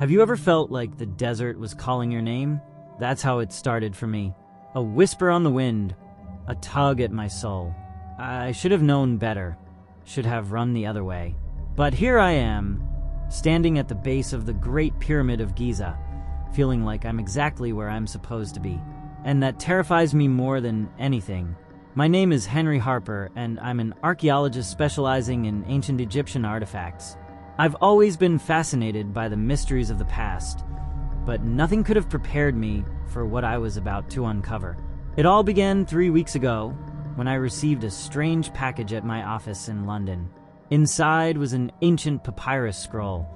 Have you ever felt like the desert was calling your name? That's how it started for me. A whisper on the wind, a tug at my soul. I should have known better, should have run the other way. But here I am, standing at the base of the Great Pyramid of Giza, feeling like I'm exactly where I'm supposed to be. And that terrifies me more than anything. My name is Henry Harper, and I'm an archaeologist specializing in ancient Egyptian artifacts. I've always been fascinated by the mysteries of the past, but nothing could have prepared me for what I was about to uncover. It all began 3 weeks ago, when I received a strange package at my office in London. Inside was an ancient papyrus scroll,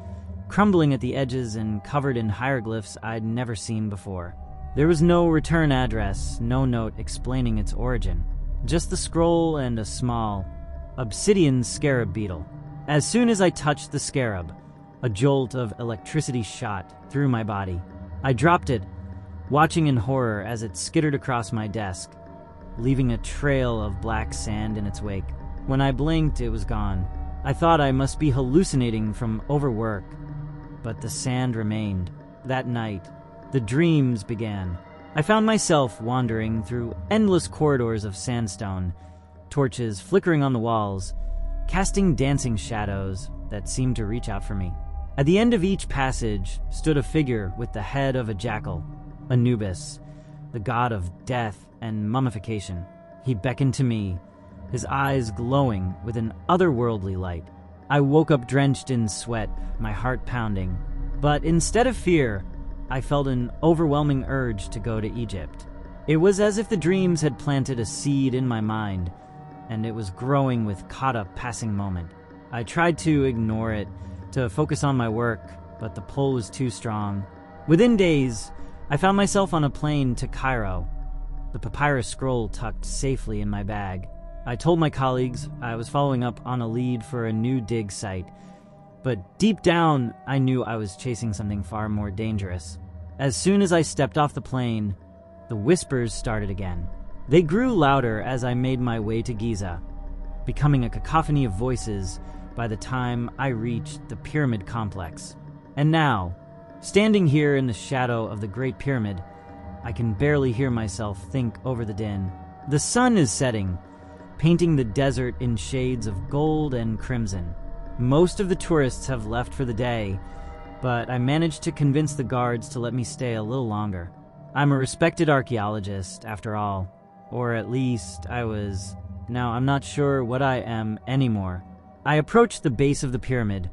crumbling at the edges and covered in hieroglyphs I'd never seen before. There was no return address, no note explaining its origin. Just the scroll and a small, obsidian scarab beetle. As soon as I touched the scarab, a jolt of electricity shot through my body. I dropped it, watching in horror as it skittered across my desk, leaving a trail of black sand in its wake. When I blinked, it was gone. I thought I must be hallucinating from overwork, but the sand remained. That night, the dreams began. I found myself wandering through endless corridors of sandstone, torches flickering on the walls, casting dancing shadows that seemed to reach out for me. At the end of each passage stood a figure with the head of a jackal, Anubis, the god of death and mummification. He beckoned to me, his eyes glowing with an otherworldly light. I woke up drenched in sweat, my heart pounding. But instead of fear, I felt an overwhelming urge to go to Egypt. It was as if the dreams had planted a seed in my mind, and it was growing with caught-up passing moment. I tried to ignore it, to focus on my work, but the pull was too strong. Within days, I found myself on a plane to Cairo, the papyrus scroll tucked safely in my bag. I told my colleagues I was following up on a lead for a new dig site, but deep down, I knew I was chasing something far more dangerous. As soon as I stepped off the plane, the whispers started again. They grew louder as I made my way to Giza, becoming a cacophony of voices by the time I reached the pyramid complex. And now, standing here in the shadow of the Great Pyramid, I can barely hear myself think over the din. The sun is setting, painting the desert in shades of gold and crimson. Most of the tourists have left for the day, but I managed to convince the guards to let me stay a little longer. I'm a respected archaeologist, after all. Or at least I was. Now I'm not sure what I am anymore. I approached the base of the pyramid,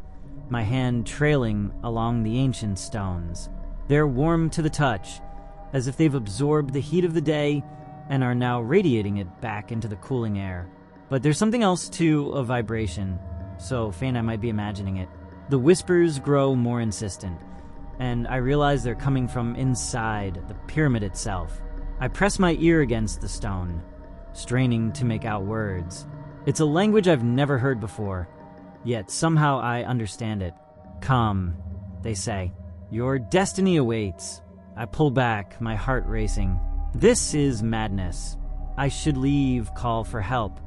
my hand trailing along the ancient stones. They're warm to the touch, as if they've absorbed the heat of the day and are now radiating it back into the cooling air. But there's something else too, a vibration, so faint I might be imagining it. The whispers grow more insistent, and I realize they're coming from inside the pyramid itself. I press my ear against the stone, straining to make out words. It's a language I've never heard before, yet somehow I understand it. Come, they say. Your destiny awaits. I pull back, my heart racing. This is madness. I should leave, call for help,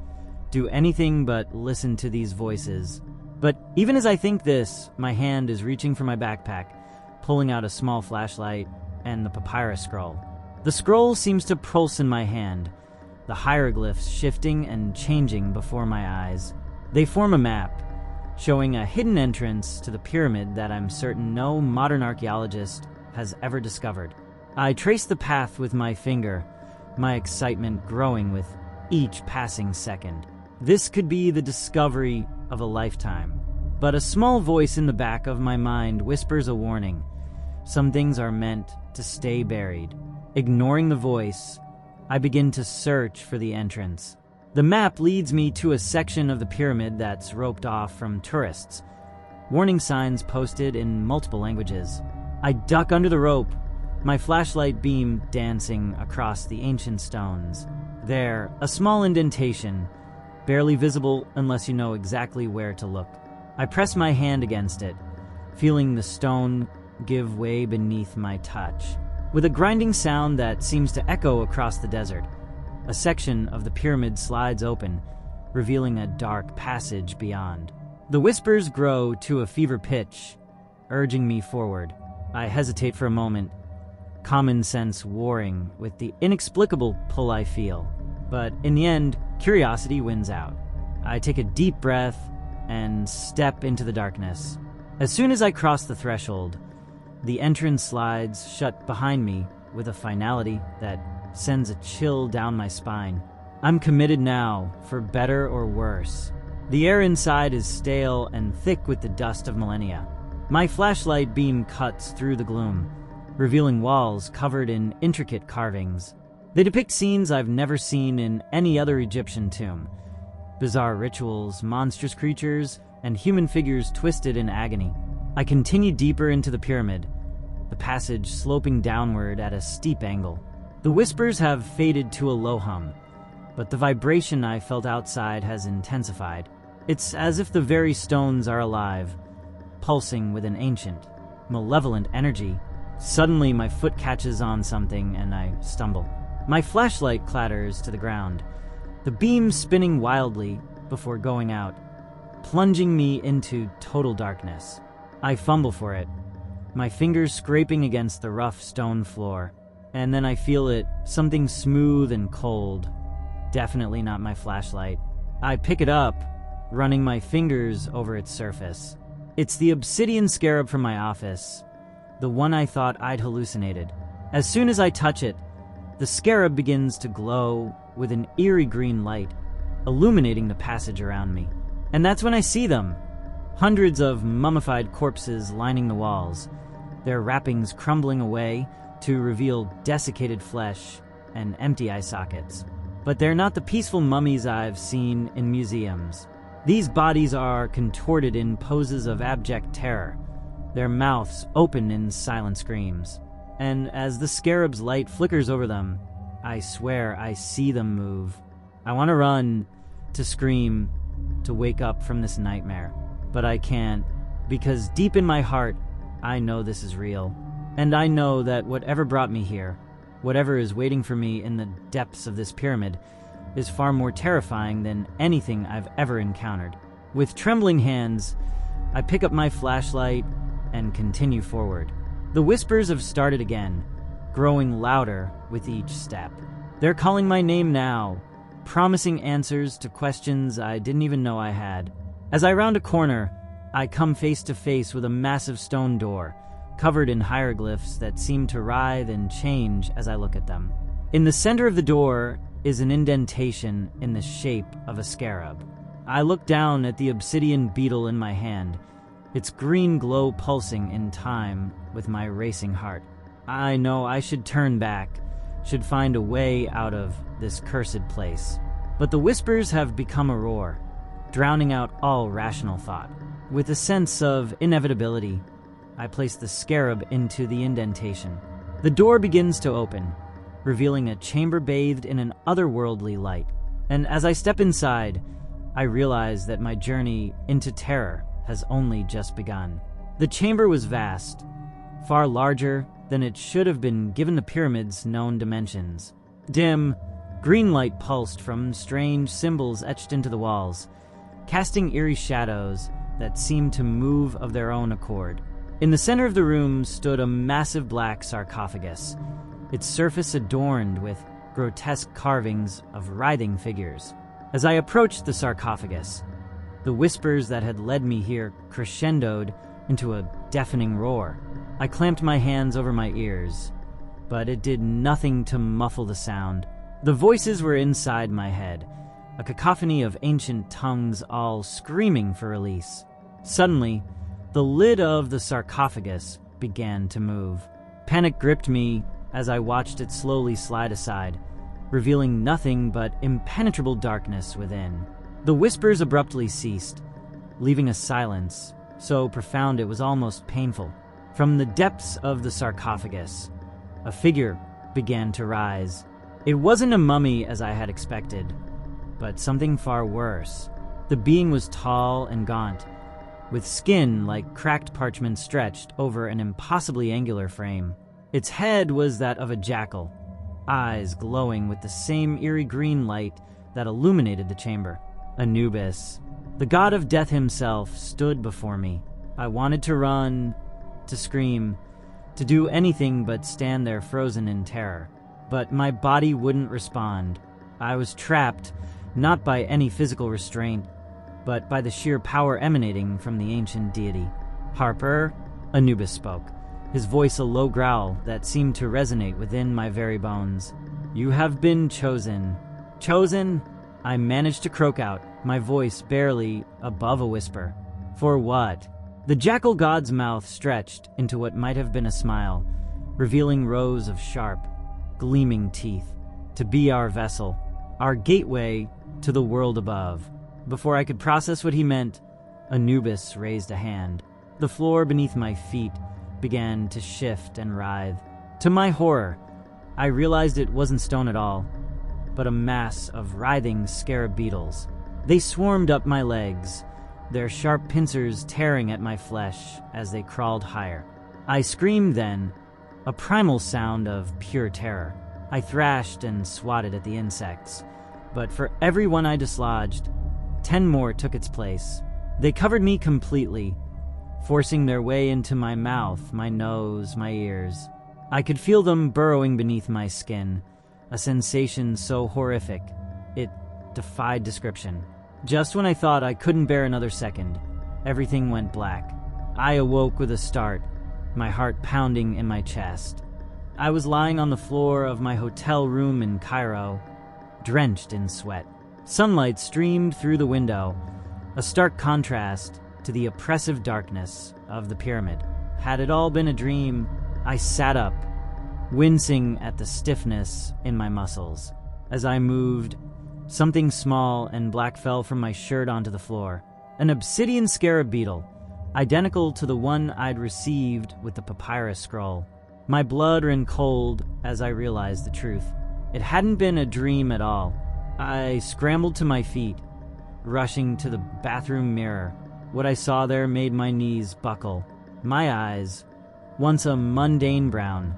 do anything but listen to these voices. But even as I think this, my hand is reaching for my backpack, pulling out a small flashlight and the papyrus scroll. The scroll seems to pulse in my hand, the hieroglyphs shifting and changing before my eyes. They form a map, showing a hidden entrance to the pyramid that I'm certain no modern archaeologist has ever discovered. I trace the path with my finger, my excitement growing with each passing second. This could be the discovery of a lifetime. But a small voice in the back of my mind whispers a warning. Some things are meant to stay buried. Ignoring the voice, I begin to search for the entrance. The map leads me to a section of the pyramid that's roped off from tourists. Warning signs posted in multiple languages. I duck under the rope, my flashlight beam dancing across the ancient stones. There, a small indentation, barely visible unless you know exactly where to look. I press my hand against it, feeling the stone give way beneath my touch. With a grinding sound that seems to echo across the desert, a section of the pyramid slides open, revealing a dark passage beyond. The whispers grow to a fever pitch, urging me forward. I hesitate for a moment, common sense warring with the inexplicable pull I feel. But in the end, curiosity wins out. I take a deep breath and step into the darkness. As soon as I cross the threshold, the entrance slides shut behind me with a finality that sends a chill down my spine. I'm committed now, for better or worse. The air inside is stale and thick with the dust of millennia. My flashlight beam cuts through the gloom, revealing walls covered in intricate carvings. They depict scenes I've never seen in any other Egyptian tomb. Bizarre rituals, monstrous creatures, and human figures twisted in agony. I continue deeper into the pyramid, the passage sloping downward at a steep angle. The whispers have faded to a low hum, but the vibration I felt outside has intensified. It's as if the very stones are alive, pulsing with an ancient, malevolent energy. Suddenly, my foot catches on something and I stumble. My flashlight clatters to the ground, the beam spinning wildly before going out, plunging me into total darkness. I fumble for it, my fingers scraping against the rough stone floor, and then I feel it, something smooth and cold. Definitely not my flashlight. I pick it up, running my fingers over its surface. It's the obsidian scarab from my office, the one I thought I'd hallucinated. As soon as I touch it, the scarab begins to glow with an eerie green light, illuminating the passage around me. And that's when I see them. Hundreds of mummified corpses lining the walls, their wrappings crumbling away to reveal desiccated flesh and empty eye sockets. But they're not the peaceful mummies I've seen in museums. These bodies are contorted in poses of abject terror, their mouths open in silent screams. And as the scarab's light flickers over them, I swear I see them move. I want to run, to scream, to wake up from this nightmare. But I can't, because deep in my heart, I know this is real. And I know that whatever brought me here, whatever is waiting for me in the depths of this pyramid, is far more terrifying than anything I've ever encountered. With trembling hands, I pick up my flashlight and continue forward. The whispers have started again, growing louder with each step. They're calling my name now, promising answers to questions I didn't even know I had. As I round a corner, I come face to face with a massive stone door, covered in hieroglyphs that seem to writhe and change as I look at them. In the center of the door is an indentation in the shape of a scarab. I look down at the obsidian beetle in my hand, its green glow pulsing in time with my racing heart. I know I should turn back, should find a way out of this cursed place. But the whispers have become a roar, drowning out all rational thought. With a sense of inevitability, I place the scarab into the indentation. The door begins to open, revealing a chamber bathed in an otherworldly light. And as I step inside, I realize that my journey into terror has only just begun. The chamber was vast, far larger than it should have been given the pyramid's known dimensions. Dim, green light pulsed from strange symbols etched into the walls, casting eerie shadows that seemed to move of their own accord. In the center of the room stood a massive black sarcophagus, its surface adorned with grotesque carvings of writhing figures. As I approached the sarcophagus, the whispers that had led me here crescendoed into a deafening roar. I clamped my hands over my ears, but it did nothing to muffle the sound. The voices were inside my head, a cacophony of ancient tongues all screaming for release. Suddenly, the lid of the sarcophagus began to move. Panic gripped me as I watched it slowly slide aside, revealing nothing but impenetrable darkness within. The whispers abruptly ceased, leaving a silence so profound it was almost painful. From the depths of the sarcophagus, a figure began to rise. It wasn't a mummy as I had expected, but something far worse. The being was tall and gaunt, with skin like cracked parchment stretched over an impossibly angular frame. Its head was that of a jackal, eyes glowing with the same eerie green light that illuminated the chamber. Anubis, the god of death himself, stood before me. I wanted to run, to scream, to do anything but stand there frozen in terror. But my body wouldn't respond. I was trapped, not by any physical restraint, but by the sheer power emanating from the ancient deity. Harper, Anubis spoke, his voice a low growl that seemed to resonate within my very bones. You have been chosen. Chosen? I managed to croak out, my voice barely above a whisper. For what? The jackal god's mouth stretched into what might have been a smile, revealing rows of sharp, gleaming teeth. To be our vessel, our gateway to the world above. Before I could process what he meant, Anubis raised a hand. The floor beneath my feet began to shift and writhe. To my horror, I realized it wasn't stone at all, but a mass of writhing scarab beetles. They swarmed up my legs, their sharp pincers tearing at my flesh as they crawled higher. I screamed then, a primal sound of pure terror. I thrashed and swatted at the insects, but for every one I dislodged, 10 more took its place. They covered me completely, forcing their way into my mouth, my nose, my ears. I could feel them burrowing beneath my skin, a sensation so horrific, it defied description. Just when I thought I couldn't bear another second, everything went black. I awoke with a start, my heart pounding in my chest. I was lying on the floor of my hotel room in Cairo, drenched in sweat. Sunlight streamed through the window, a stark contrast to the oppressive darkness of the pyramid. Had it all been a dream, I sat up, wincing at the stiffness in my muscles. As I moved, something small and black fell from my shirt onto the floor. An obsidian scarab beetle, identical to the one I'd received with the papyrus scroll. My blood ran cold as I realized the truth. It hadn't been a dream at all. I scrambled to my feet, rushing to the bathroom mirror. What I saw there made my knees buckle. My eyes, once a mundane brown,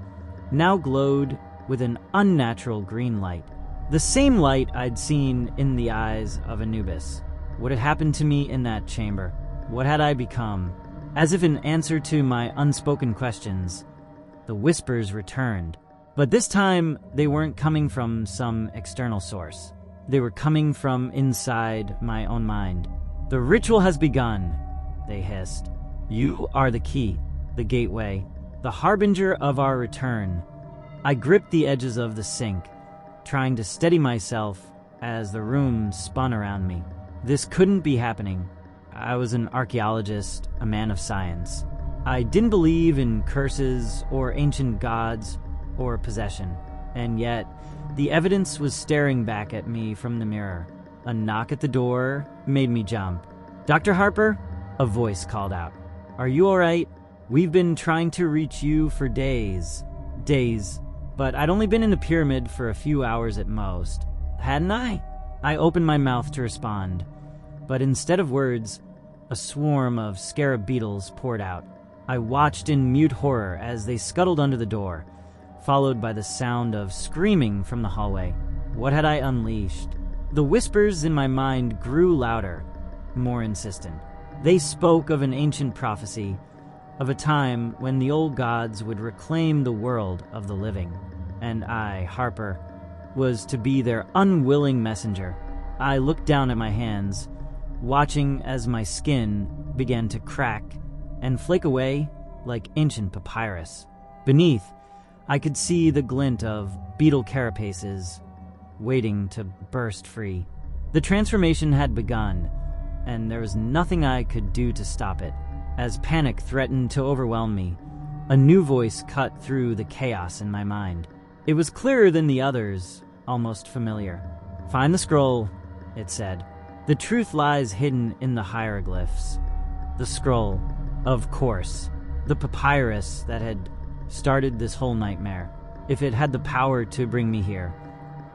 now glowed with an unnatural green light. The same light I'd seen in the eyes of Anubis. What had happened to me in that chamber? What had I become? As if in answer to my unspoken questions, the whispers returned. But this time, they weren't coming from some external source. They were coming from inside my own mind. The ritual has begun, they hissed. You are the key, the gateway, the harbinger of our return. I gripped the edges of the sink, trying to steady myself as the room spun around me. This couldn't be happening. I was an archaeologist, a man of science. I didn't believe in curses or ancient gods or possession, and yet the evidence was staring back at me from the mirror. A knock at the door made me jump. Dr. Harper? A voice called out. Are you all right? We've been trying to reach you for days. Days. But I'd only been in the pyramid for a few hours at most. Hadn't I? I opened my mouth to respond, but instead of words, a swarm of scarab beetles poured out. I watched in mute horror as they scuttled under the door, followed by the sound of screaming from the hallway. What had I unleashed? The whispers in my mind grew louder, more insistent. They spoke of an ancient prophecy, of a time when the old gods would reclaim the world of the living, and I, Harper, was to be their unwilling messenger. I looked down at my hands, watching as my skin began to crack and flake away like ancient papyrus. Beneath, I could see the glint of beetle carapaces waiting to burst free. The transformation had begun, and there was nothing I could do to stop it. As panic threatened to overwhelm me, a new voice cut through the chaos in my mind. It was clearer than the others, almost familiar. Find the scroll, it said. The truth lies hidden in the hieroglyphs. The scroll, of course, the papyrus that had started this whole nightmare. If it had the power to bring me here,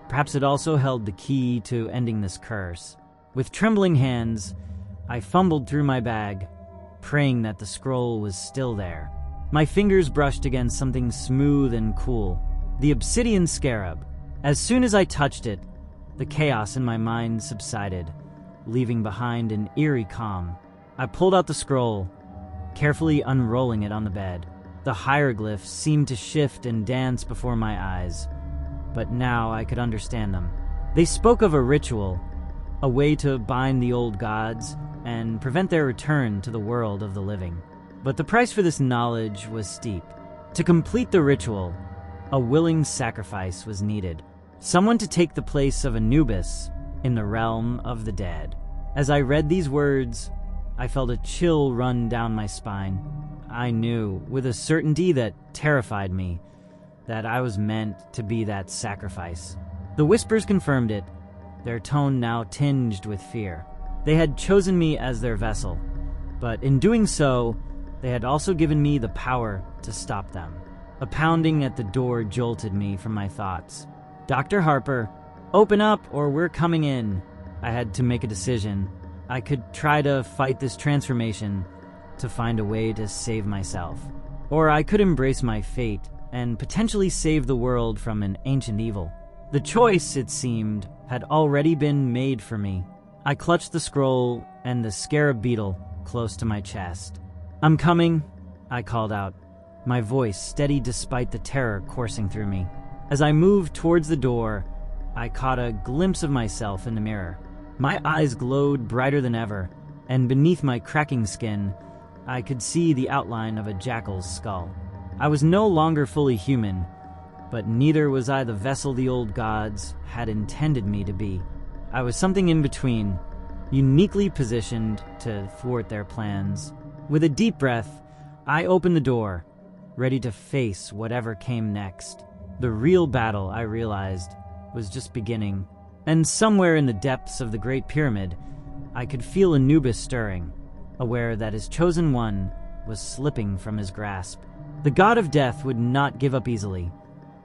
perhaps it also held the key to ending this curse. With trembling hands, I fumbled through my bag, praying that the scroll was still there. My fingers brushed against something smooth and cool, the obsidian scarab. As soon as I touched it, the chaos in my mind subsided, leaving behind an eerie calm. I pulled out the scroll, carefully unrolling it on the bed. The hieroglyphs seemed to shift and dance before my eyes, but now I could understand them. They spoke of a ritual, a way to bind the old gods and prevent their return to the world of the living. But the price for this knowledge was steep. To complete the ritual, a willing sacrifice was needed. Someone to take the place of Anubis in the realm of the dead. As I read these words, I felt a chill run down my spine. I knew, with a certainty that terrified me, that I was meant to be that sacrifice. The whispers confirmed it, their tone now tinged with fear. They had chosen me as their vessel, but in doing so, they had also given me the power to stop them. A pounding at the door jolted me from my thoughts. "Dr. Harper, open up or we're coming in." I had to make a decision. I could try to fight this transformation to find a way to save myself, or I could embrace my fate and potentially save the world from an ancient evil. The choice, it seemed, had already been made for me. I clutched the scroll and the scarab beetle close to my chest. "I'm coming," I called out, my voice steady despite the terror coursing through me. As I moved towards the door, I caught a glimpse of myself in the mirror. My eyes glowed brighter than ever, and beneath my cracking skin, I could see the outline of a jackal's skull. I was no longer fully human, but neither was I the vessel the old gods had intended me to be. I was something in between, uniquely positioned to thwart their plans. With a deep breath, I opened the door, ready to face whatever came next. The real battle, I realized, was just beginning, and somewhere in the depths of the Great Pyramid, I could feel Anubis stirring, aware that his chosen one was slipping from his grasp. The god of death would not give up easily,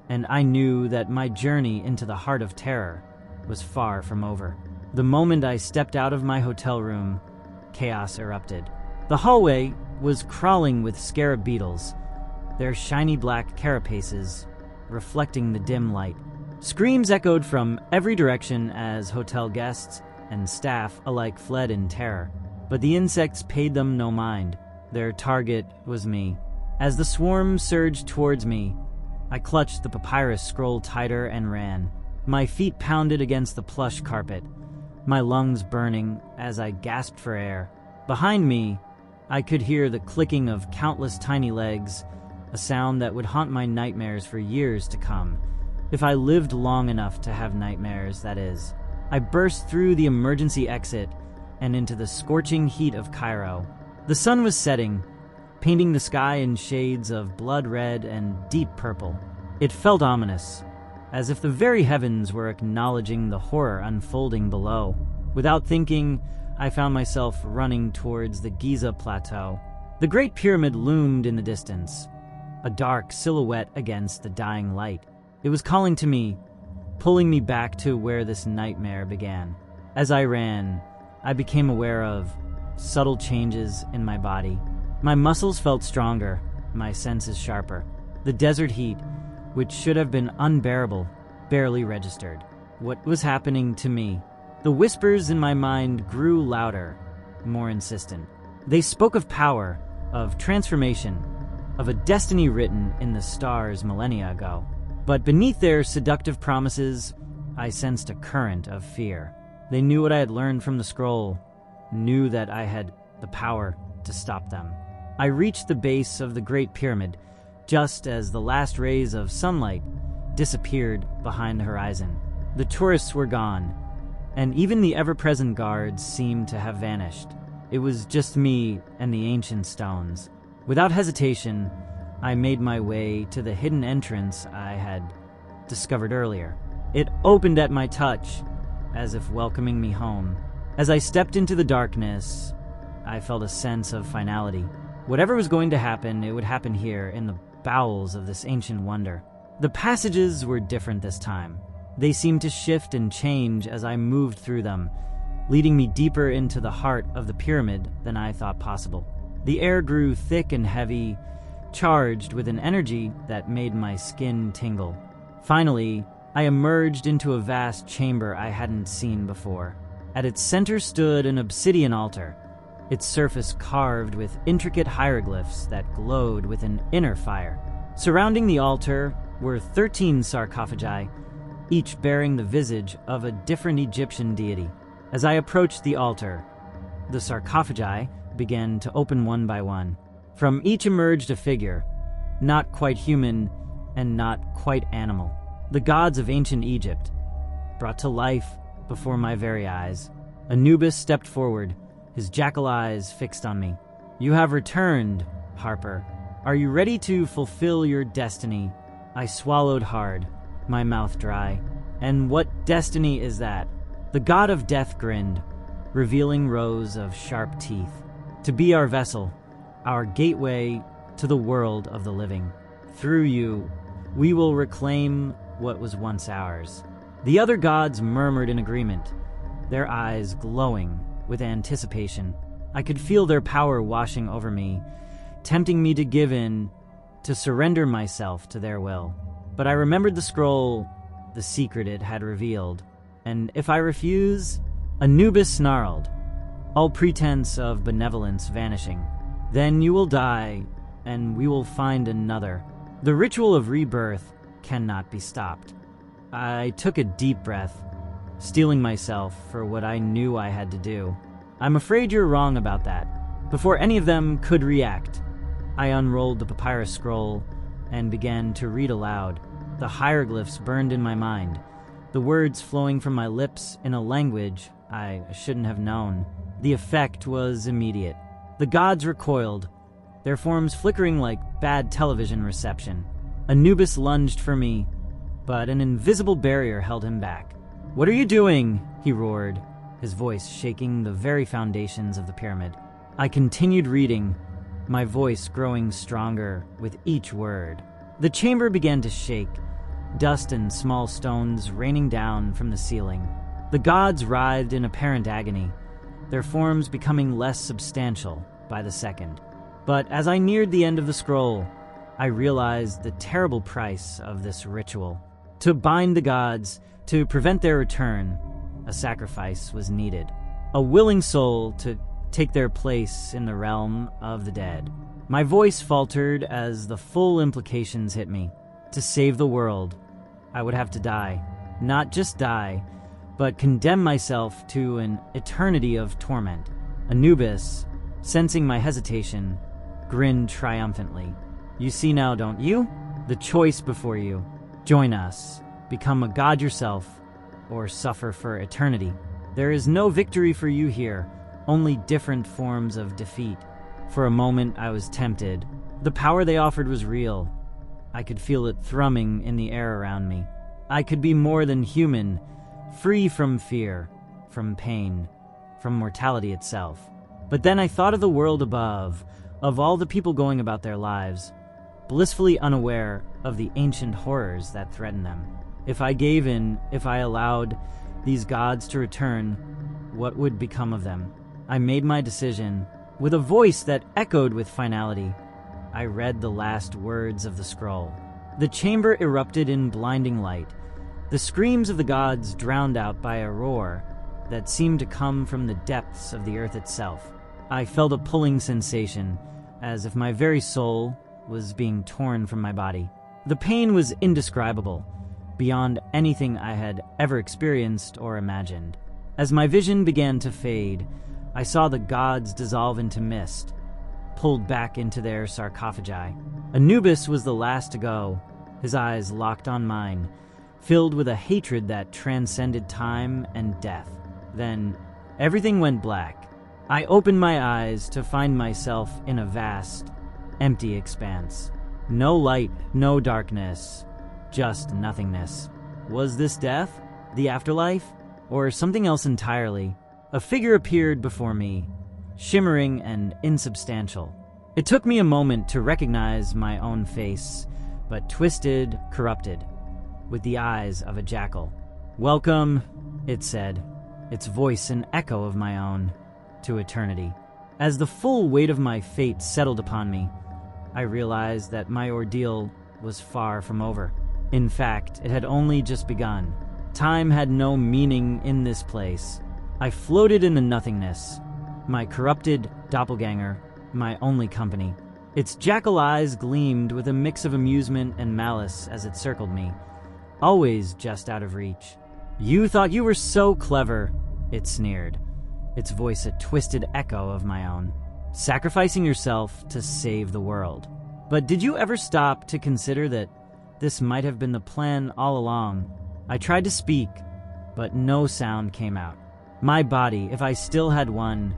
and I knew that my journey into the heart of terror was far from over. The moment I stepped out of my hotel room, chaos erupted. The hallway was crawling with scarab beetles, their shiny black carapaces reflecting the dim light. Screams echoed from every direction as hotel guests and staff alike fled in terror, but the insects paid them no mind. Their target was me. As the swarm surged towards me, I clutched the papyrus scroll tighter and ran. My feet pounded against the plush carpet, my lungs burning as I gasped for air. Behind me, I could hear the clicking of countless tiny legs, a sound that would haunt my nightmares for years to come. If I lived long enough to have nightmares, that is. I burst through the emergency exit and into the scorching heat of Cairo. The sun was setting, painting the sky in shades of blood red and deep purple. It felt ominous, as if the very heavens were acknowledging the horror unfolding below. Without thinking, I found myself running towards the Giza Plateau. The Great Pyramid loomed in the distance, a dark silhouette against the dying light. It was calling to me, pulling me back to where this nightmare began. As I ran, I became aware of subtle changes in my body. My muscles felt stronger, my senses sharper. The desert heat, which should have been unbearable, barely registered. What was happening to me? The whispers in my mind grew louder, more insistent. They spoke of power, of transformation, of a destiny written in the stars millennia ago. But beneath their seductive promises, I sensed a current of fear. They knew what I had learned from the scroll, knew that I had the power to stop them. I reached the base of the Great Pyramid, just as the last rays of sunlight disappeared behind the horizon. The tourists were gone, and even the ever-present guards seemed to have vanished. It was just me and the ancient stones. Without hesitation, I made my way to the hidden entrance I had discovered earlier. It opened at my touch, as if welcoming me home. As I stepped into the darkness, I felt a sense of finality. Whatever was going to happen, it would happen here in the bowels of this ancient wonder. The passages were different this time. They seemed to shift and change as I moved through them, leading me deeper into the heart of the pyramid than I thought possible. The air grew thick and heavy, charged with an energy that made my skin tingle. Finally, I emerged into a vast chamber I hadn't seen before. At its center stood an obsidian altar, its surface carved with intricate hieroglyphs that glowed with an inner fire. Surrounding the altar were 13 sarcophagi, each bearing the visage of a different Egyptian deity. As I approached the altar, the sarcophagi began to open one by one. From each emerged a figure, not quite human and not quite animal. The gods of ancient Egypt, brought to life before my very eyes. Anubis stepped forward, his jackal eyes fixed on me. "You have returned, Harper. Are you ready to fulfill your destiny?" I swallowed hard, my mouth dry. "And what destiny is that?" The god of death grinned, revealing rows of sharp teeth. "To be our vessel, our gateway to the world of the living. Through you, we will reclaim what was once ours." The other gods murmured in agreement, their eyes glowing with anticipation. I could feel their power washing over me, tempting me to give in, to surrender myself to their will. But I remembered the scroll, the secret it had revealed, and if I refuse, Anubis snarled, all pretense of benevolence vanishing. "Then you will die, and we will find another. The ritual of rebirth cannot be stopped." I took a deep breath, steeling myself for what I knew I had to do. "I'm afraid you're wrong about that." Before any of them could react, I unrolled the papyrus scroll and began to read aloud. The hieroglyphs burned in my mind, the words flowing from my lips in a language I shouldn't have known. The effect was immediate. The gods recoiled, their forms flickering like bad television reception. Anubis lunged for me, but an invisible barrier held him back. "What are you doing?" he roared, his voice shaking the very foundations of the pyramid. I continued reading, my voice growing stronger with each word. The chamber began to shake, dust and small stones raining down from the ceiling. The gods writhed in apparent agony, their forms becoming less substantial by the second. But as I neared the end of the scroll, I realized the terrible price of this ritual. To bind the gods, to prevent their return, a sacrifice was needed. A willing soul to take their place in the realm of the dead. My voice faltered as the full implications hit me. To save the world, I would have to die. Not just die, but condemn myself to an eternity of torment. Anubis, sensing my hesitation, grinned triumphantly. "You see now, don't you? The choice before you. Join us. Become a god yourself, or suffer for eternity. There is no victory for you here, only different forms of defeat." For a moment, I was tempted. The power they offered was real. I could feel it thrumming in the air around me. I could be more than human, free from fear, from pain, from mortality itself. But then I thought of the world above, of all the people going about their lives, blissfully unaware of the ancient horrors that threatened them. If I gave in, if I allowed these gods to return, what would become of them? I made my decision. With a voice that echoed with finality, I read the last words of the scroll. The chamber erupted in blinding light, the screams of the gods drowned out by a roar that seemed to come from the depths of the earth itself. I felt a pulling sensation, as if my very soul was being torn from my body. The pain was indescribable, beyond anything I had ever experienced or imagined. As my vision began to fade, I saw the gods dissolve into mist, pulled back into their sarcophagi. Anubis was the last to go, his eyes locked on mine, filled with a hatred that transcended time and death. Then, everything went black. I opened my eyes to find myself in a vast, empty expanse. No light, no darkness, just nothingness. Was this death? The afterlife? Or something else entirely? A figure appeared before me, shimmering and insubstantial. It took me a moment to recognize my own face, but twisted, corrupted, with the eyes of a jackal. "Welcome," it said, its voice an echo of my own, to eternity. As the full weight of my fate settled upon me, I realized that my ordeal was far from over. In fact, it had only just begun. Time had no meaning in this place. I floated in the nothingness, my corrupted doppelganger, my only company. Its jackal eyes gleamed with a mix of amusement and malice as it circled me, always just out of reach. "You thought you were so clever," it sneered, its voice a twisted echo of my own. "Sacrificing yourself to save the world. But did you ever stop to consider that this might have been the plan all along?" I tried to speak, but no sound came out. My body, if I still had one,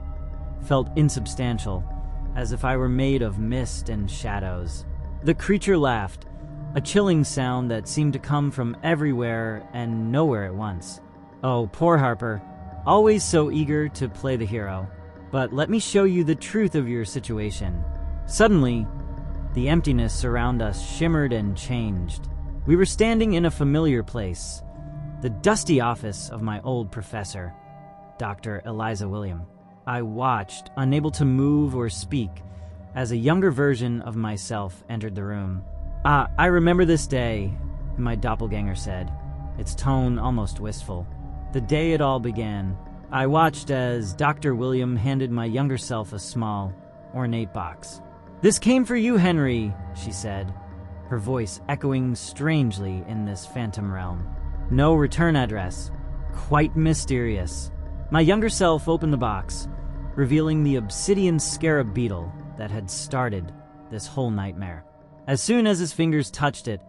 felt insubstantial, as if I were made of mist and shadows. The creature laughed, a chilling sound that seemed to come from everywhere and nowhere at once. Oh, poor Harper, always so eager to play the hero. But let me show you the truth of your situation. Suddenly, the emptiness around us shimmered and changed. We were standing in a familiar place, the dusty office of my old professor, Dr. Eliza William. I watched, unable to move or speak, as a younger version of myself entered the room. I remember this day," my doppelganger said, its tone almost wistful. "The day it all began. I watched as Dr. William handed my younger self a small, ornate box. 'This came for you, Henry,' she said, her voice echoing strangely in this phantom realm. No return address. Quite mysterious." My younger self opened the box, revealing the obsidian scarab beetle that had started this whole nightmare. As soon as his fingers touched it,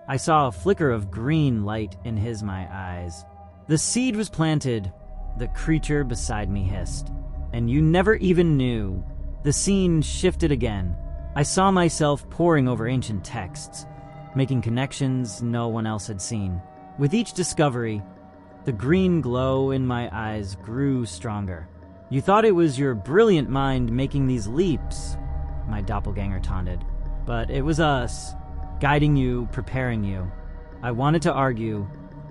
I saw a flicker of green light in my eyes. "The seed was planted," the creature beside me hissed. "And you never even knew." The scene shifted again. I saw myself poring over ancient texts, making connections no one else had seen. With each discovery, the green glow in my eyes grew stronger. "You thought it was your brilliant mind making these leaps," my doppelganger taunted. "But it was us, guiding you, preparing you." I wanted to argue,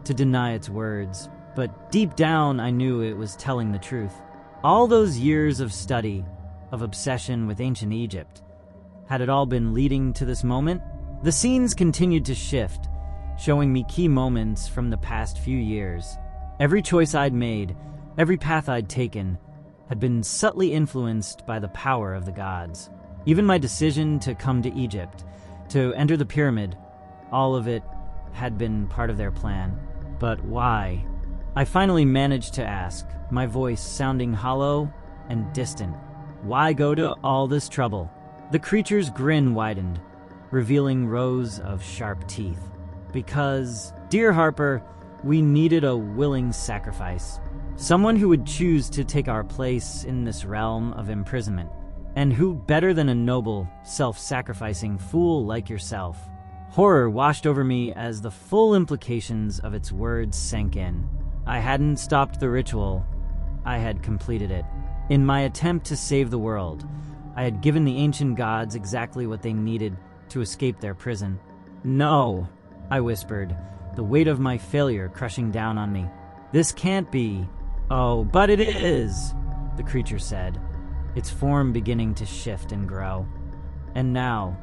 to deny its words, but deep down I knew it was telling the truth. All those years of study, of obsession with ancient Egypt, had it all been leading to this moment? The scenes continued to shift, showing me key moments from the past few years. Every choice I'd made, every path I'd taken, had been subtly influenced by the power of the gods. Even my decision to come to Egypt, to enter the pyramid, all of it had been part of their plan. But why? I finally managed to ask, my voice sounding hollow and distant. Why go to all this trouble? The creature's grin widened, revealing rows of sharp teeth. Because, dear Harper, we needed a willing sacrifice. Someone who would choose to take our place in this realm of imprisonment. And who better than a noble, self-sacrificing fool like yourself? Horror washed over me as the full implications of its words sank in. I hadn't stopped the ritual. I had completed it. In my attempt to save the world, I had given the ancient gods exactly what they needed to escape their prison. "No," I whispered, the weight of my failure crushing down on me. "This can't be." "Oh, but it is," the creature said, its form beginning to shift and grow. "And now,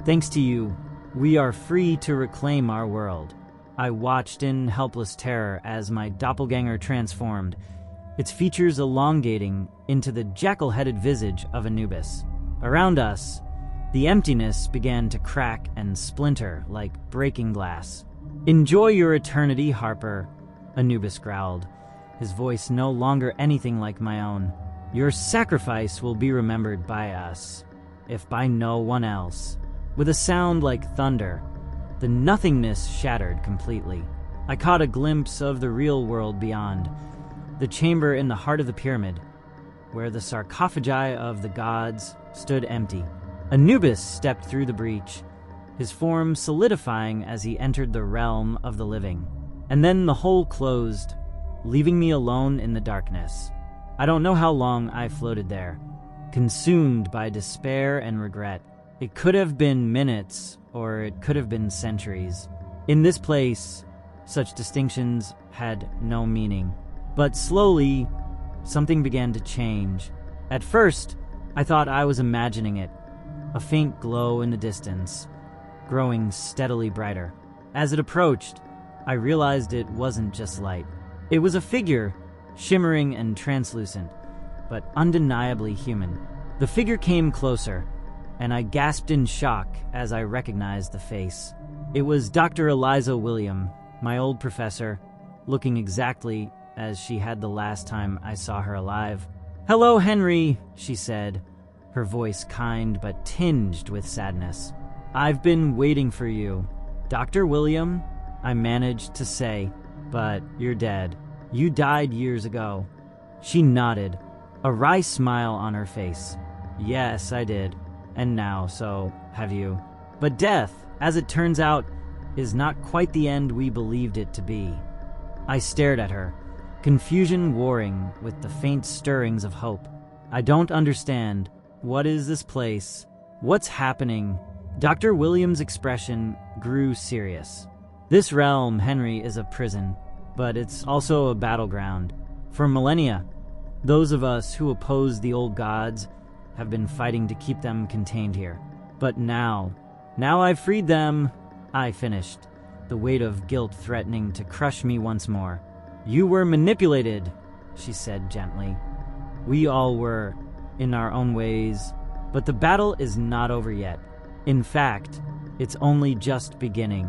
thanks to you, we are free to reclaim our world." I watched in helpless terror as my doppelganger transformed, its features elongating into the jackal-headed visage of Anubis. Around us, the emptiness began to crack and splinter like breaking glass. "Enjoy your eternity, Harper," Anubis growled, his voice no longer anything like my own. "Your sacrifice will be remembered by us, if by no one else." With a sound like thunder, the nothingness shattered completely. I caught a glimpse of the real world beyond, the chamber in the heart of the pyramid, where the sarcophagi of the gods stood empty. Anubis stepped through the breach, his form solidifying as he entered the realm of the living. And then the hole closed, leaving me alone in the darkness. I don't know how long I floated there, consumed by despair and regret. It could have been minutes, or it could have been centuries. In this place, such distinctions had no meaning. But slowly, something began to change. At first, I thought I was imagining it, a faint glow in the distance, growing steadily brighter. As it approached, I realized it wasn't just light. It was a figure, shimmering and translucent, but undeniably human. The figure came closer, and I gasped in shock as I recognized the face. It was Dr. Eliza William, my old professor, looking exactly as she had the last time I saw her alive. "Hello, Henry," she said, her voice kind but tinged with sadness. "I've been waiting for you." "Dr. William?" I managed to say, "but you're dead. You died years ago." She nodded, a wry smile on her face. "Yes, I did. And now, so have you. But death, as it turns out, is not quite the end we believed it to be." I stared at her, confusion warring with the faint stirrings of hope. "I don't understand. What is this place? What's happening?" Dr. William's expression grew serious. "This realm, Henry, is a prison, but it's also a battleground. For millennia, those of us who oppose the old gods have been fighting to keep them contained here. But now I've freed them," I finished, the weight of guilt threatening to crush me once more. "You were manipulated," she said gently. "We all were, in our own ways, but the battle is not over yet. In fact, it's only just beginning."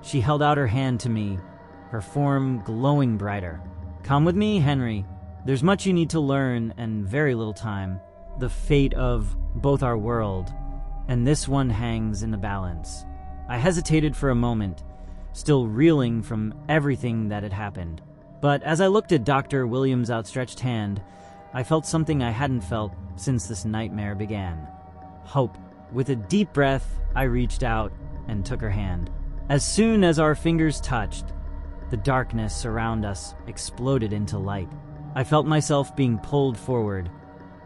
She held out her hand to me, her form glowing brighter. "Come with me, Henry. There's much you need to learn and very little time. The fate of both our world and this one hangs in the balance." I hesitated for a moment, still reeling from everything that had happened. But as I looked at Dr. William's outstretched hand, I felt something I hadn't felt since this nightmare began. Hope. With a deep breath, I reached out and took her hand. As soon as our fingers touched, the darkness around us exploded into light. I felt myself being pulled forward,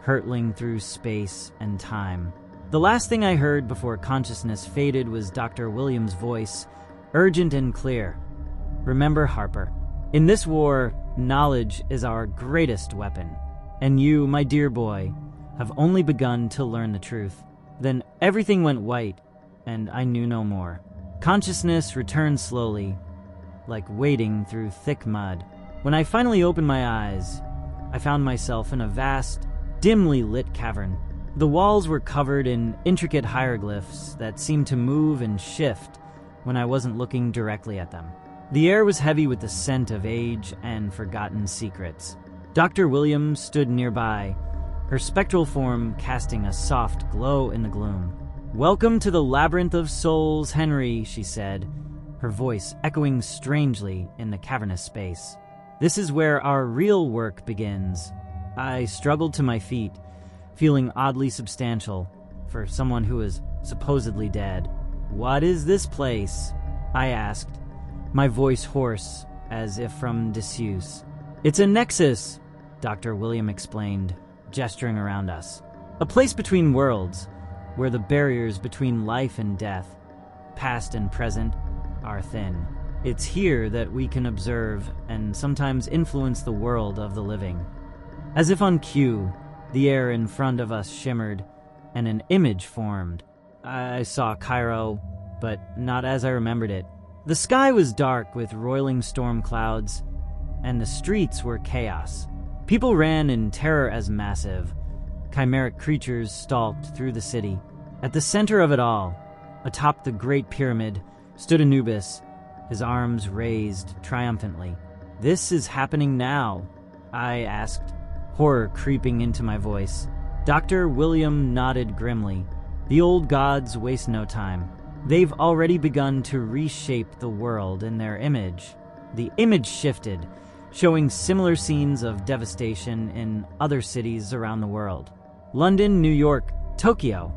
hurtling through space and time. The last thing I heard before consciousness faded was Dr. William's voice, urgent and clear. "Remember, Harper, in this war, knowledge is our greatest weapon. And you, my dear boy, have only begun to learn the truth." Then everything went white, and I knew no more. Consciousness returned slowly, like wading through thick mud. When I finally opened my eyes, I found myself in a vast, dimly lit cavern. The walls were covered in intricate hieroglyphs that seemed to move and shift when I wasn't looking directly at them. The air was heavy with the scent of age and forgotten secrets. Dr. William stood nearby, her spectral form casting a soft glow in the gloom. "Welcome to the labyrinth of souls, Henry," she said, her voice echoing strangely in the cavernous space. "This is where our real work begins." I struggled to my feet, feeling oddly substantial for someone who is supposedly dead. "What is this place?" I asked, my voice hoarse as if from disuse. "It's a nexus," Dr. William explained, gesturing around us. "A place between worlds, where the barriers between life and death, past and present, are thin. It's here that we can observe and sometimes influence the world of the living." As if on cue, the air in front of us shimmered, and an image formed. I saw Cairo, but not as I remembered it. The sky was dark with roiling storm clouds, and the streets were chaos. People ran in terror as massive, chimeric creatures stalked through the city. At the center of it all, atop the Great Pyramid, stood Anubis, his arms raised triumphantly. "This is happening now?" I asked, horror creeping into my voice. Dr. William nodded grimly. "The old gods waste no time. They've already begun to reshape the world in their image." The image shifted, showing similar scenes of devastation in other cities around the world. London, New York, Tokyo.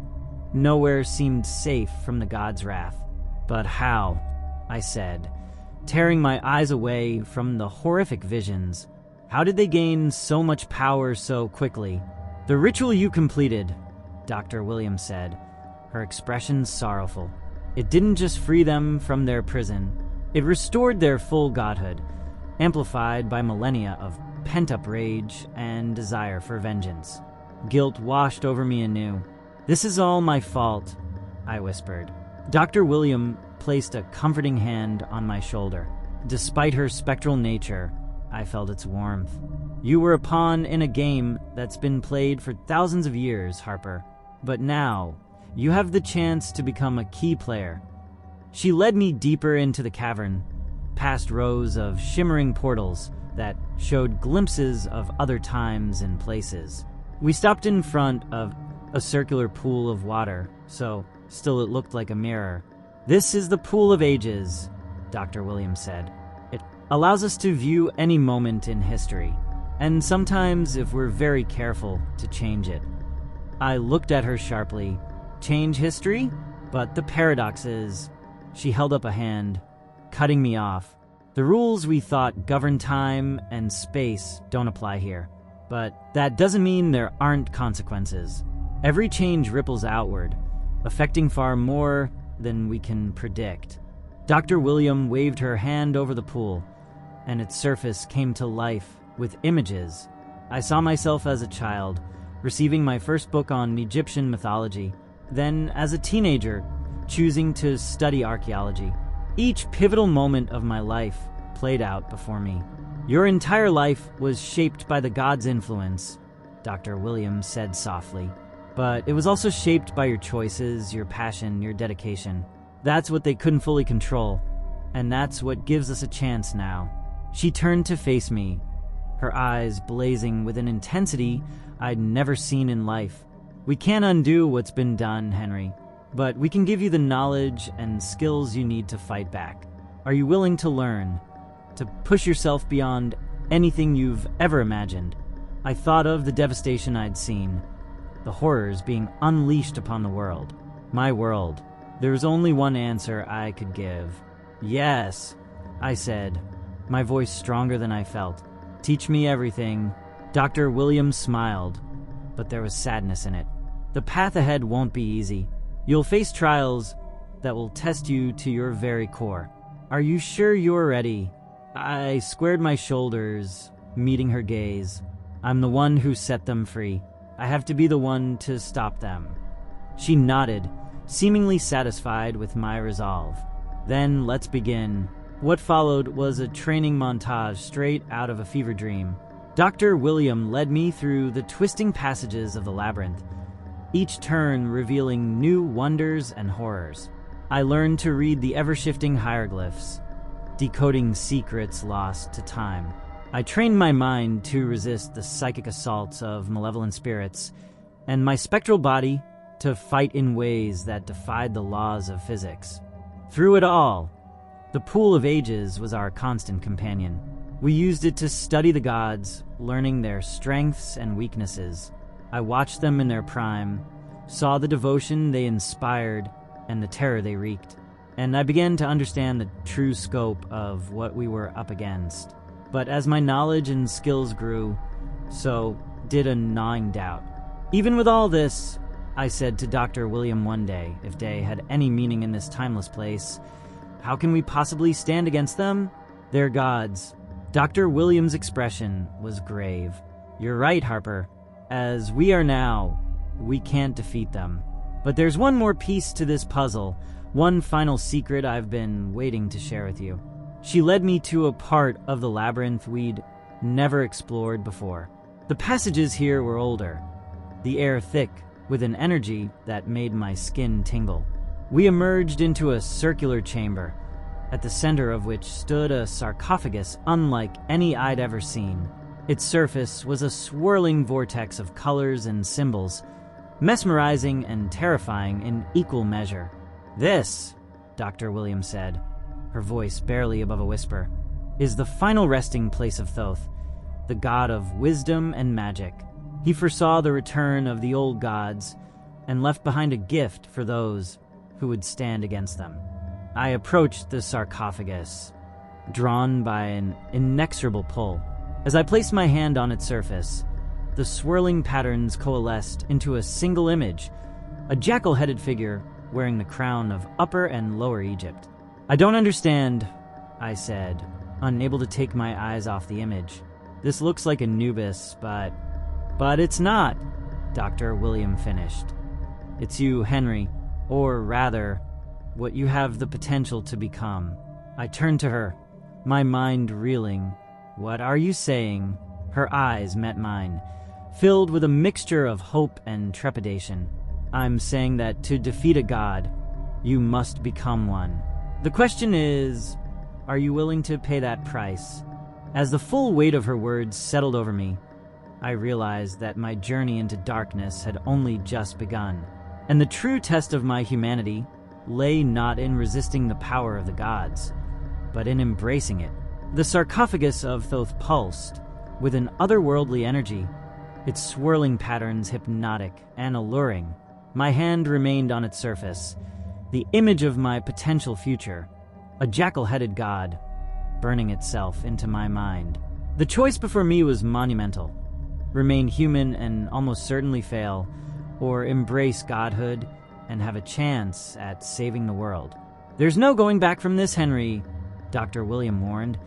Nowhere seemed safe from the gods' wrath. "But how?" I said, tearing my eyes away from the horrific visions. "How did they gain so much power so quickly?" "The ritual you completed," Dr. William said, her expression sorrowful. "It didn't just free them from their prison. It restored their full godhood, amplified by millennia of pent-up rage and desire for vengeance." Guilt washed over me anew. "This is all my fault," I whispered. Dr. William placed a comforting hand on my shoulder. Despite her spectral nature, I felt its warmth. "You were a pawn in a game that's been played for thousands of years, Harper. But now, you have the chance to become a key player." She led me deeper into the cavern, past rows of shimmering portals that showed glimpses of other times and places. We stopped in front of a circular pool of water, so still it looked like a mirror. "This is the Pool of Ages," Dr. Williams said. "It allows us to view any moment in history, and sometimes, if we're very careful, to change it." I looked at her sharply. "Change history? But the paradox is..." She held up a hand, cutting me off. "The rules we thought govern time and space don't apply here. But that doesn't mean there aren't consequences. Every change ripples outward, affecting far more than we can predict." Dr. William waved her hand over the pool, and its surface came to life with images. I saw myself as a child, receiving my first book on Egyptian mythology, then as a teenager, choosing to study archaeology. Each pivotal moment of my life played out before me. "Your entire life was shaped by the gods' influence," Dr. Williams said softly. "But it was also shaped by your choices, your passion, your dedication. That's what they couldn't fully control, and that's what gives us a chance now." She turned to face me, her eyes blazing with an intensity I'd never seen in life. "We can't undo what's been done, Henry, but we can give you the knowledge and skills you need to fight back. Are you willing to learn, to push yourself beyond anything you've ever imagined?" I thought of the devastation I'd seen, the horrors being unleashed upon the world. My world. There was only one answer I could give. "Yes," I said, my voice stronger than I felt. "Teach me everything." Dr. Williams smiled, but there was sadness in it. "The path ahead won't be easy. You'll face trials that will test you to your very core. Are you sure you're ready?" I squared my shoulders, meeting her gaze. "I'm the one who set them free. I have to be the one to stop them." She nodded, seemingly satisfied with my resolve. "Then let's begin." What followed was a training montage straight out of a fever dream. Dr. William led me through the twisting passages of the labyrinth, each turn revealing new wonders and horrors. I learned to read the ever-shifting hieroglyphs, decoding secrets lost to time. I trained my mind to resist the psychic assaults of malevolent spirits, and my spectral body to fight in ways that defied the laws of physics. Through it all, the Pool of Ages was our constant companion. We used it to study the gods, learning their strengths and weaknesses. I watched them in their prime, saw the devotion they inspired and the terror they wreaked, and I began to understand the true scope of what we were up against. But as my knowledge and skills grew, so did a gnawing doubt. Even with all this, I said to Dr. William one day, if day had any meaning in this timeless place, how can we possibly stand against them? They're gods. Dr. William's expression was grave. "You're right, Harper. As we are now, we can't defeat them. But there's one more piece to this puzzle, one final secret I've been waiting to share with you." She led me to a part of the labyrinth we'd never explored before. The passages here were older, the air thick with an energy that made my skin tingle. We emerged into a circular chamber, at the center of which stood a sarcophagus unlike any I'd ever seen. Its surface was a swirling vortex of colors and symbols, mesmerizing and terrifying in equal measure. "This," Dr. Williams said, her voice barely above a whisper, "is the final resting place of Thoth, the god of wisdom and magic. He foresaw the return of the old gods and left behind a gift for those who would stand against them." I approached the sarcophagus, drawn by an inexorable pull. As I placed my hand on its surface, the swirling patterns coalesced into a single image, a jackal-headed figure wearing the crown of Upper and Lower Egypt. "I don't understand," I said, unable to take my eyes off the image. "This looks like Anubis, but it's not," Dr. William finished. "It's you, Henry, or rather, what you have the potential to become." I turned to her, my mind reeling. "What are you saying?" Her eyes met mine, filled with a mixture of hope and trepidation. "I'm saying that to defeat a god, you must become one. The question is, are you willing to pay that price?" As the full weight of her words settled over me, I realized that my journey into darkness had only just begun, and the true test of my humanity lay not in resisting the power of the gods, but in embracing it. The sarcophagus of Thoth pulsed with an otherworldly energy, its swirling patterns hypnotic and alluring. My hand remained on its surface, the image of my potential future, a jackal-headed god, burning itself into my mind. The choice before me was monumental: remain human and almost certainly fail, or embrace godhood and have a chance at saving the world. "There's no going back from this, Henry," Dr. William warned,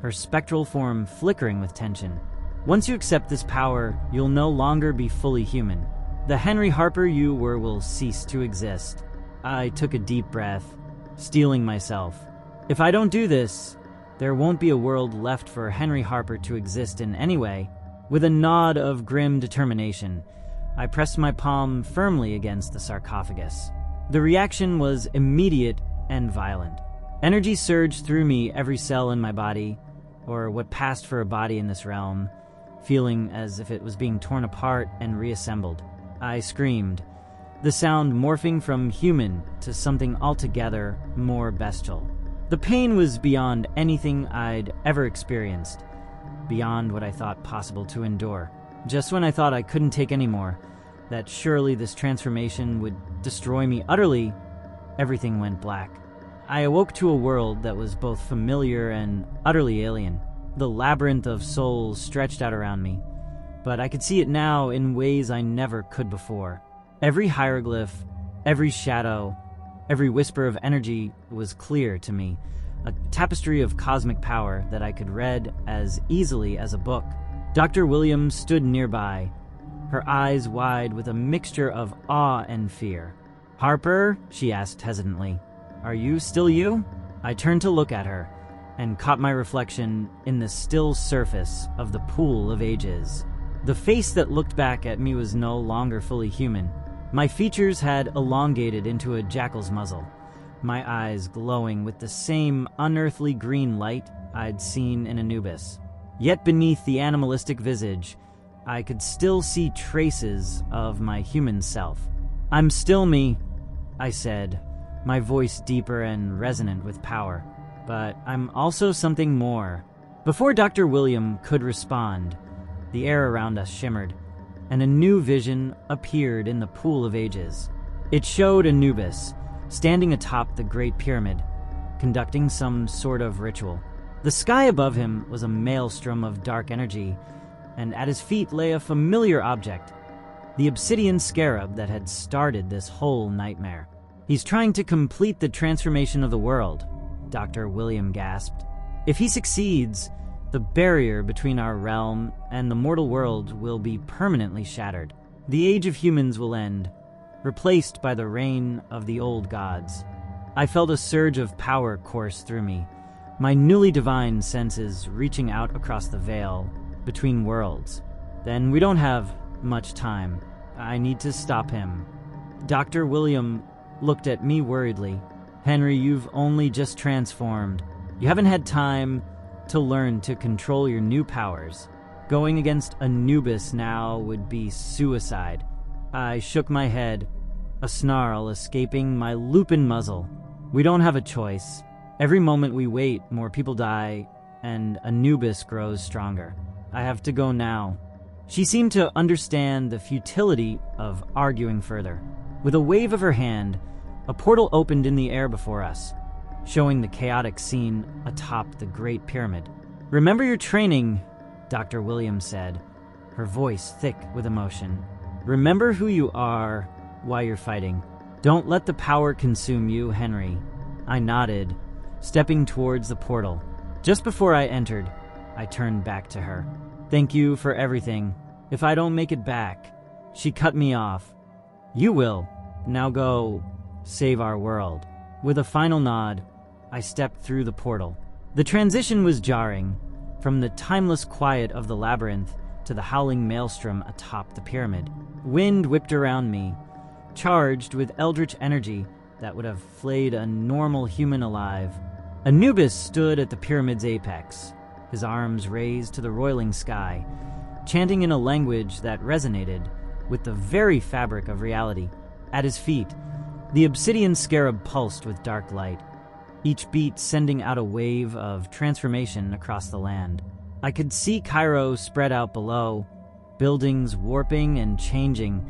her spectral form flickering with tension. "Once you accept this power, you'll no longer be fully human. The Henry Harper you were will cease to exist." I took a deep breath, steeling myself. If I don't do this, there won't be a world left for Henry Harper to exist in anyway. With a nod of grim determination, I pressed my palm firmly against the sarcophagus. The reaction was immediate and violent. Energy surged through me, every cell in my body, or what passed for a body in this realm, feeling as if it was being torn apart and reassembled. I screamed, the sound morphing from human to something altogether more bestial. The pain was beyond anything I'd ever experienced, beyond what I thought possible to endure. Just when I thought I couldn't take any more, that surely this transformation would destroy me utterly, everything went black. I awoke to a world that was both familiar and utterly alien. The labyrinth of souls stretched out around me, but I could see it now in ways I never could before. Every hieroglyph, every shadow, every whisper of energy was clear to me, a tapestry of cosmic power that I could read as easily as a book. Dr. Williams stood nearby, her eyes wide with a mixture of awe and fear. "Harper," she asked hesitantly, "are you still you?" I turned to look at her and caught my reflection in the still surface of the pool of ages. The face that looked back at me was no longer fully human. My features had elongated into a jackal's muzzle, my eyes glowing with the same unearthly green light I'd seen in Anubis. Yet beneath the animalistic visage, I could still see traces of my human self. "I'm still me," I said, my voice deeper and resonant with power. "But I'm also something more." Before Dr. William could respond, the air around us shimmered, and a new vision appeared in the pool of ages. It showed Anubis, standing atop the Great Pyramid, conducting some sort of ritual. The sky above him was a maelstrom of dark energy, and at his feet lay a familiar object, the obsidian scarab that had started this whole nightmare. "He's trying to complete the transformation of the world," Dr. William gasped. "If he succeeds, the barrier between our realm and the mortal world will be permanently shattered. The age of humans will end, replaced by the reign of the old gods." I felt a surge of power course through me, my newly divine senses reaching out across the veil between worlds. "Then we don't have much time. I need to stop him." Dr. William looked at me worriedly. "Henry, you've only just transformed. You haven't had time to learn to control your new powers. Going against Anubis now would be suicide." I shook my head, a snarl escaping my lupin muzzle. "We don't have a choice. Every moment we wait, more people die, and Anubis grows stronger. I have to go now." She seemed to understand the futility of arguing further. With a wave of her hand, a portal opened in the air before us, showing the chaotic scene atop the Great Pyramid. "Remember your training," Dr. Williams said, her voice thick with emotion. "Remember who you are while you're fighting. Don't let the power consume you, Henry." I nodded, stepping towards the portal. Just before I entered, I turned back to her. "Thank you for everything. If I don't make it back..." She cut me off. "You will. Now go save our world." With a final nod, I stepped through the portal. The transition was jarring, from the timeless quiet of the labyrinth to the howling maelstrom atop the pyramid. Wind whipped around me, charged with eldritch energy that would have flayed a normal human alive. Anubis stood at the pyramid's apex, his arms raised to the roiling sky, chanting in a language that resonated with the very fabric of reality. At his feet, the obsidian scarab pulsed with dark light, each beat sending out a wave of transformation across the land. I could see Cairo spread out below, buildings warping and changing,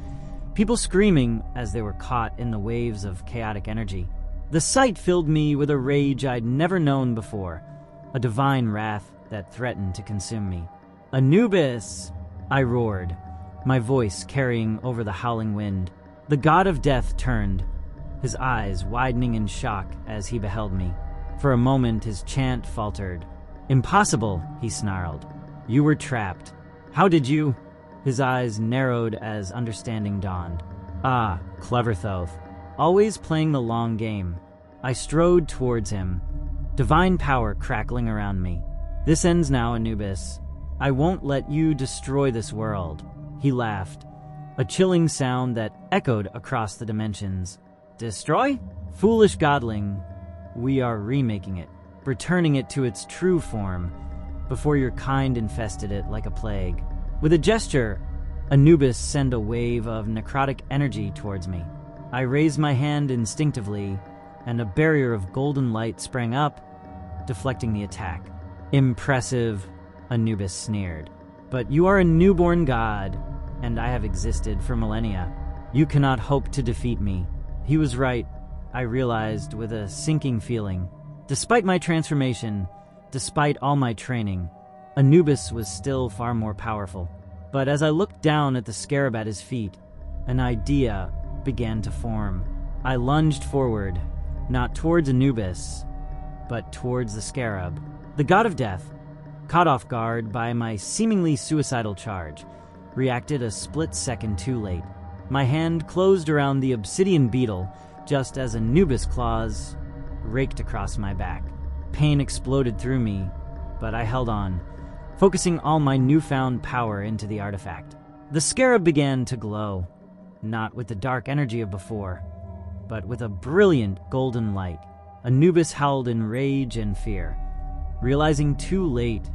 people screaming as they were caught in the waves of chaotic energy. The sight filled me with a rage I'd never known before, a divine wrath that threatened to consume me. "Anubis!" I roared, my voice carrying over the howling wind. The god of death turned, his eyes widening in shock as he beheld me. For a moment, his chant faltered. "Impossible," he snarled. "You were trapped. How did you—" His eyes narrowed as understanding dawned. Ah, clever Thoth. Always playing the long game. I strode towards him, divine power crackling around me. "This ends now, Anubis. I won't let you destroy this world." He laughed, a chilling sound that echoed across the dimensions. "Destroy? Foolish godling. We are remaking it, returning it to its true form, before your kind infested it like a plague." With a gesture, Anubis sent a wave of necrotic energy towards me. I raised my hand instinctively, and a barrier of golden light sprang up, deflecting the attack. "Impressive," Anubis sneered. "But you are a newborn god, and I have existed for millennia. You cannot hope to defeat me." He was right, I realized with a sinking feeling. Despite my transformation, despite all my training, Anubis was still far more powerful. But as I looked down at the scarab at his feet, an idea began to form. I lunged forward, not towards Anubis, but towards the scarab. The god of death, caught off guard by my seemingly suicidal charge, reacted a split second too late. My hand closed around the obsidian beetle just as Anubis' claws raked across my back. Pain exploded through me, but I held on, focusing all my newfound power into the artifact. The scarab began to glow, not with the dark energy of before, but with a brilliant golden light. Anubis howled in rage and fear, realizing too late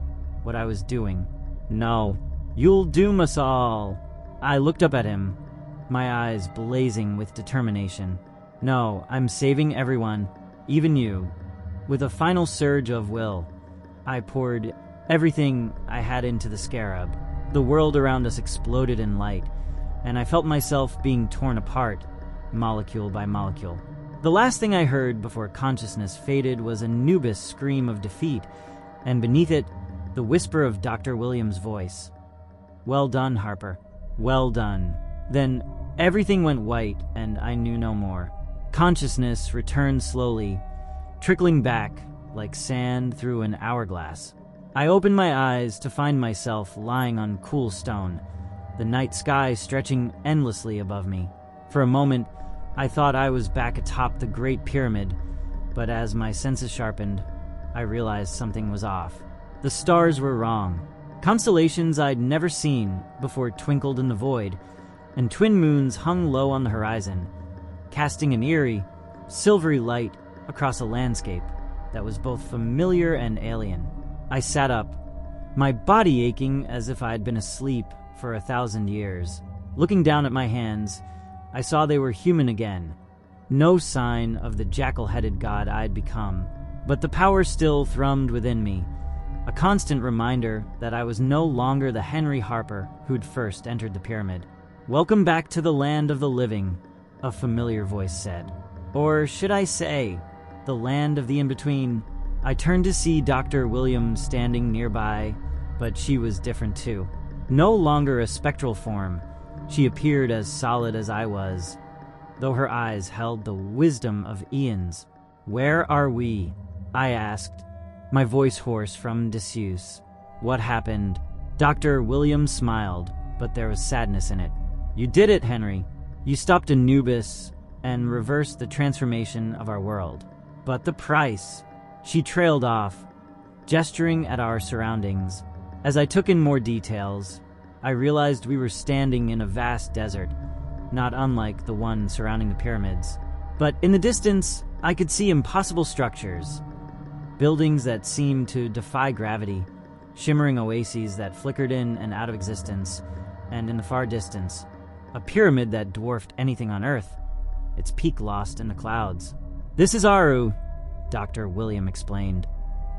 what I was doing. "No, you'll doom us all." I looked up at him, my eyes blazing with determination. "No, I'm saving everyone, even you." With a final surge of will, I poured everything I had into the scarab. The world around us exploded in light, and I felt myself being torn apart, molecule by molecule. The last thing I heard before consciousness faded was Anubis' scream of defeat, and beneath it, the whisper of Dr. Williams' voice. "Well done, Harper. Well done." Then everything went white, and I knew no more. Consciousness returned slowly, trickling back like sand through an hourglass. I opened my eyes to find myself lying on cool stone, the night sky stretching endlessly above me. For a moment, I thought I was back atop the Great Pyramid, but as my senses sharpened, I realized something was off. The stars were wrong. Constellations I'd never seen before twinkled in the void, and twin moons hung low on the horizon, casting an eerie, silvery light across a landscape that was both familiar and alien. I sat up, my body aching as if I had been asleep for 1,000 years. Looking down at my hands, I saw they were human again. No sign of the jackal-headed god I'd become, but the power still thrummed within me, a constant reminder that I was no longer the Henry Harper who'd first entered the pyramid. "Welcome back to the land of the living," a familiar voice said. Or should I say, the land of the in-between. I turned to see Dr. Williams standing nearby, but she was different too. No longer a spectral form, she appeared as solid as I was, though her eyes held the wisdom of eons. "Where are we?" I asked, my voice hoarse from disuse. "What happened?" Dr. Williams smiled, but there was sadness in it. "You did it, Henry. You stopped Anubis and reversed the transformation of our world. But the price..." She trailed off, gesturing at our surroundings. As I took in more details, I realized we were standing in a vast desert, not unlike the one surrounding the pyramids. But in the distance, I could see impossible structures, buildings that seemed to defy gravity, shimmering oases that flickered in and out of existence, and in the far distance, a pyramid that dwarfed anything on Earth, its peak lost in the clouds. "This is Aru," Dr. William explained.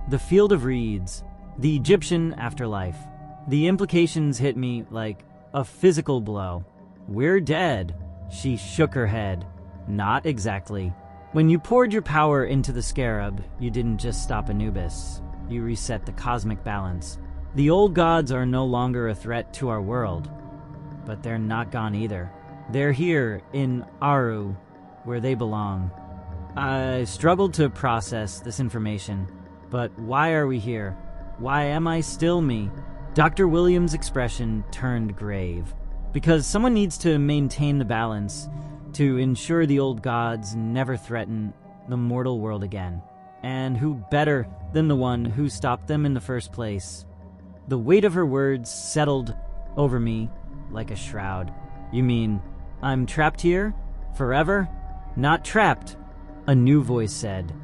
"The field of reeds, the Egyptian afterlife." The implications hit me like a physical blow. "We're dead." She shook her head. "Not exactly. When you poured your power into the scarab, you didn't just stop Anubis. You reset the cosmic balance. The old gods are no longer a threat to our world. But they're not gone either. They're here in Aru, where they belong." I struggled to process this information. But why are we here? Why am I still me? Dr. Williams' expression turned grave. Because someone needs to maintain the balance, to ensure the old gods never threaten the mortal world again. And who better than the one who stopped them in the first place? The weight of her words settled over me like a shroud. "You mean I'm trapped here? Forever?" "Not trapped," a new voice said,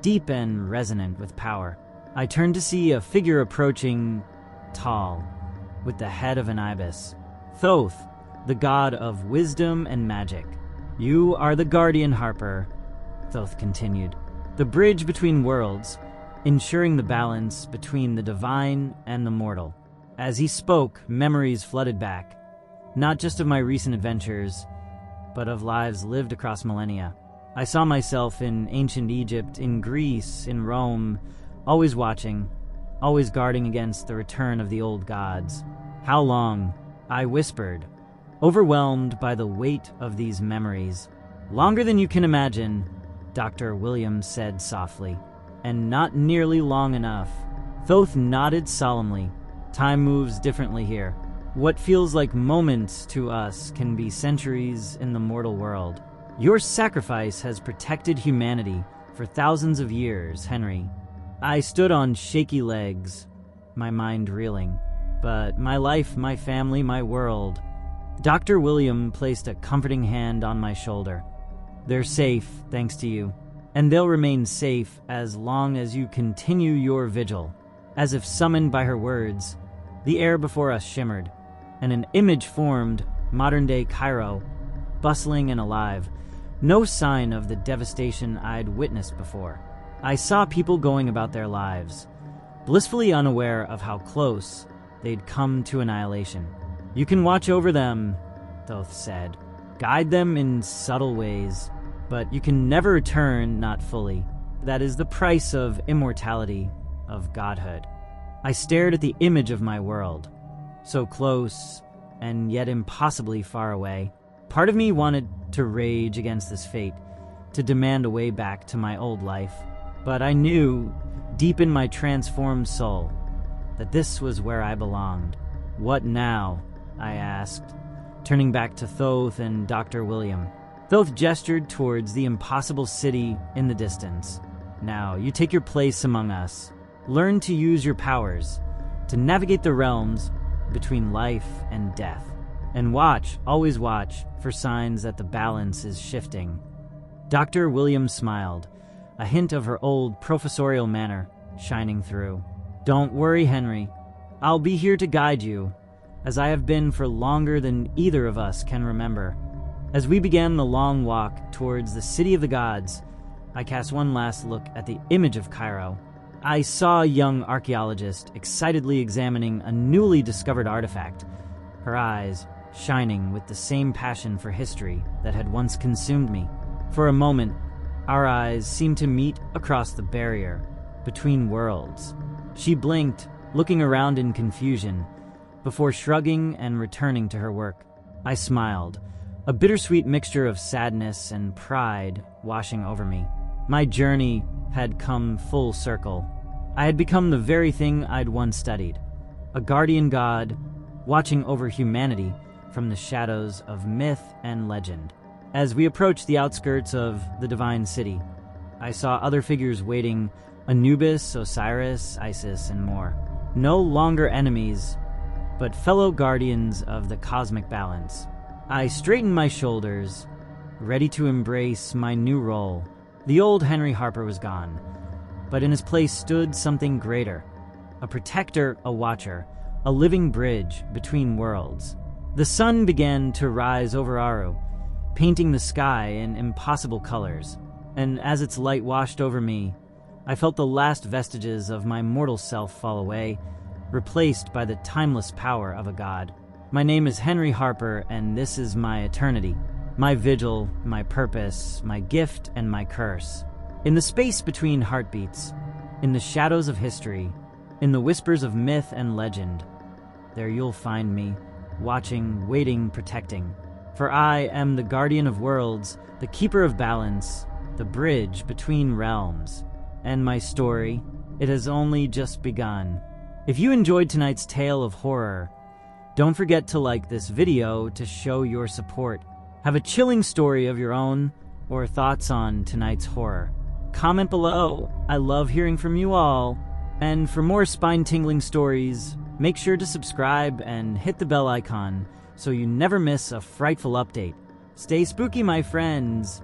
deep and resonant with power. I turned to see a figure approaching, tall, with the head of an ibis. "Thoth, the god of wisdom and magic. You are the guardian, Harper," Thoth continued. "The bridge between worlds, ensuring the balance between the divine and the mortal." As he spoke, memories flooded back, not just of my recent adventures, but of lives lived across millennia. I saw myself in ancient Egypt, in Greece, in Rome, always watching, always guarding against the return of the old gods. "How long?" I whispered, overwhelmed by the weight of these memories. "Longer than you can imagine," Dr. Williams said softly, "and not nearly long enough." Thoth nodded solemnly. "Time moves differently here. What feels like moments to us can be centuries in the mortal world. Your sacrifice has protected humanity for thousands of years, Henry." I stood on shaky legs, my mind reeling. "But my life, my family, my world." Dr. William placed a comforting hand on my shoulder. "They're safe, thanks to you. And they'll remain safe as long as you continue your vigil." As if summoned by her words, the air before us shimmered, and an image formed, modern-day Cairo, bustling and alive. No sign of the devastation I'd witnessed before. I saw people going about their lives, blissfully unaware of how close they'd come to annihilation. "You can watch over them," Thoth said. "Guide them in subtle ways, but you can never return, not fully. That is the price of immortality, of godhood." I stared at the image of my world, so close and yet impossibly far away. Part of me wanted to rage against this fate, to demand a way back to my old life. But I knew, deep in my transformed soul, that this was where I belonged. "What now?" I asked, turning back to Thoth and Dr. William. Thoth gestured towards the impossible city in the distance. "Now, you take your place among us. Learn to use your powers, to navigate the realms between life and death. And watch, always watch, for signs that the balance is shifting." Dr. William smiled, a hint of her old professorial manner shining through. "Don't worry, Henry. I'll be here to guide you, as I have been for longer than either of us can remember." As we began the long walk towards the city of the gods, I cast one last look at the image of Cairo. I saw a young archaeologist excitedly examining a newly discovered artifact, her eyes shining with the same passion for history that had once consumed me. For a moment, our eyes seemed to meet across the barrier between worlds. She blinked, looking around in confusion, before shrugging and returning to her work. I smiled, a bittersweet mixture of sadness and pride washing over me. My journey had come full circle. I had become the very thing I'd once studied, a guardian god watching over humanity from the shadows of myth and legend. As we approached the outskirts of the divine city, I saw other figures waiting Anubis, Osiris, Isis, and more. No longer enemies, but fellow guardians of the cosmic balance. I straightened my shoulders, ready to embrace my new role. The old Henry Harper was gone, but in his place stood something greater. A protector, a watcher, a living bridge between worlds. The sun began to rise over Aru, painting the sky in impossible colors, and as its light washed over me, I felt the last vestiges of my mortal self fall away, replaced by the timeless power of a god. My name is Henry Harper, and this is my eternity, my vigil, my purpose, my gift, and my curse. In the space between heartbeats, in the shadows of history, in the whispers of myth and legend, there you'll find me, watching, waiting, protecting. For I am the guardian of worlds, the keeper of balance, the bridge between realms. And my story, it has only just begun. If you enjoyed tonight's tale of horror, don't forget to like this video to show your support. Have a chilling story of your own or thoughts on tonight's horror? Comment below. I love hearing from you all. And for more spine-tingling stories, make sure to subscribe and hit the bell icon so you never miss a frightful update. Stay spooky, my friends.